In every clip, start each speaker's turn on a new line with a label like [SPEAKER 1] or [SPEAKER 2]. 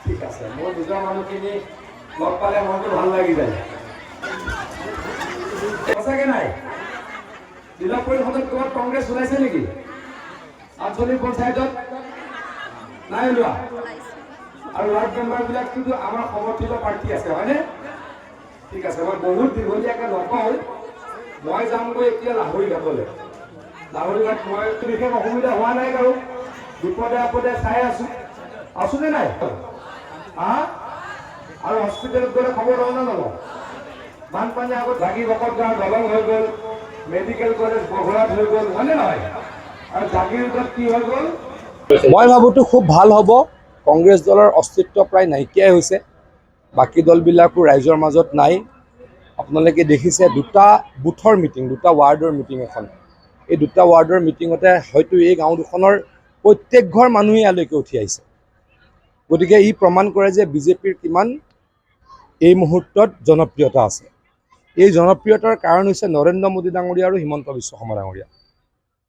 [SPEAKER 1] ঠিক আছে, মোৰ নিজৰ মানুহখিনি লগ পালে মনটো ভাল লাগি যায়। সঁচাকে নাই জিলা পৰিষদত ক'ৰবাত কংগ্ৰেছ ওলাইছে নেকি? আঞ্চলিক পঞ্চায়তত নাই ওলোৱা। আৰু ৱাৰ্ড মেম্বাৰবিলাক কিন্তু আমাৰ সমৰ্থিত প্ৰাৰ্থী আছে, হয়নে? ঠিক আছে, মই বহুত দীঘলীয়াকৈ নকওঁ। মই যামগৈ এতিয়া লাহৰীঘাটলৈ। লাহৰীঘাট মই বিশেষ অসুবিধা হোৱা নাই বাৰু, বিপদে আপদে চাই আছোনে নাই? আৰু হস্পিটেলত গ'লে খবৰ লওঁ নে নলওঁ? বানপানীৰ আগত জাগি ভকত গাঁৱৰ দলং হৈ গ'ল, মেডিকেল কলেজ বঘৰাত হৈ গ'ল, হয়নে নহয়? আৰু জাগিৰোডত কি হৈ গ'ল? মই ভাবোঁতো খুব ভাল হ'ব। কংগ্ৰেছ দলৰ অস্তিত্ব প্ৰায় নাইকিয়াই হৈছে। বাকী দলবিলাকো ৰাইজৰ মাজত নাই। আপোনালোকে দেখিছে দুটা বুথৰ মিটিং, দুটা ৱাৰ্ডৰ মিটিং এখন। এই দুটা ৱাৰ্ডৰ মিটিঙতে হয়তো এই গাঁও দুখনৰ প্ৰত্যেক ঘৰ মানুহে ইয়ালৈকে উঠি আহিছে। গতিকে ই প্ৰমাণ কৰে যে বিজেপিৰ কিমান এই মুহূৰ্তত জনপ্ৰিয়তা আছে। এই জনপ্ৰিয়তাৰ কাৰণ হৈছে নৰেন্দ্ৰ মোদী ডাঙৰীয়া আৰু হিমন্ত বিশ্ব শৰ্মা ডাঙৰীয়া।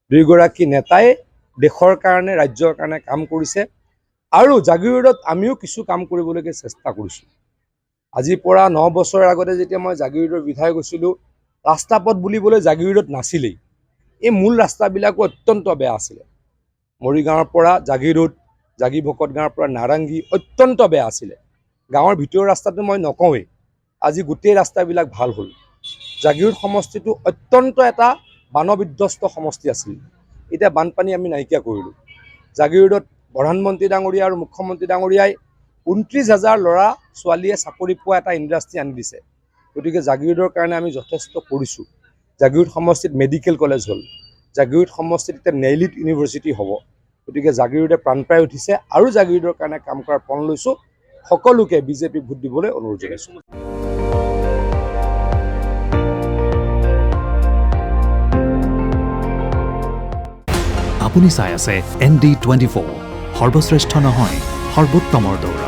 [SPEAKER 1] দুয়োগৰাকী নেতাই দেশৰ কাৰণে, ৰাজ্যৰ কাৰণে কাম কৰিছে। আৰু জাগিৰোডত আমিও কিছু কাম কৰিবলৈকে চেষ্টা কৰিছোঁ। আজিৰ পৰা 9 বছৰৰ আগতে যেতিয়া মই জাগিৰোডৰ বিধায়ক হৈছিলোঁ, ৰাস্তা পথ বুলিবলৈ জাগিৰোডত নাছিলেই। এই মূল ৰাস্তাবিলাকো অত্যন্ত বেয়া আছিলে। মৰিগাঁৱৰ পৰা জাগিৰোড, জাগি ভকত গাঁৱৰ পৰা নাৰাংগী অত্যন্ত বেয়া আছিলে। গাঁৱৰ ভিতৰৰ ৰাস্তাটো মই নকওঁৱেই। আজি গোটেই ৰাস্তাবিলাক ভাল হ'ল। জাগিৰোড সমষ্টিটো অত্যন্ত এটা বানবিধ্বস্ত সমষ্টি আছিল। এতিয়া বানপানী আমি নাইকিয়া কৰিলোঁ। জাগিৰোডত প্ৰধানমন্ত্ৰী ডাঙৰীয়া আৰু মুখ্যমন্ত্ৰী ডাঙৰীয়াই 29,000 ল'ৰা ছোৱালীয়ে চাকৰি পোৱা এটা ইণ্ডাষ্ট্ৰী আনি দিছে। গতিকে জাগিৰোডৰ কাৰণে আমি যথেষ্ট কৰিছোঁ। জাগিৰোড সমষ্টিত মেডিকেল কলেজ হ'ল। জাগিৰোড সমষ্টিত এতিয়া নেইলিট ইউনিভাৰ্চিটি হ'ব। গতিকে জাগিৰোডে প্ৰাণপাই উঠিছে আৰু জাগিৰোডৰ কাৰণে কাম কৰাৰ পণ লৈছোঁ। সকলোকে বিজেপি ভোট দিবলৈ অনুৰোধ জনাইছোঁ।
[SPEAKER 2] আপুনি চাই আছে ND24, সৰ্বশ্ৰেষ্ঠ নহয় সৰ্বোত্তমৰ দৌৰ।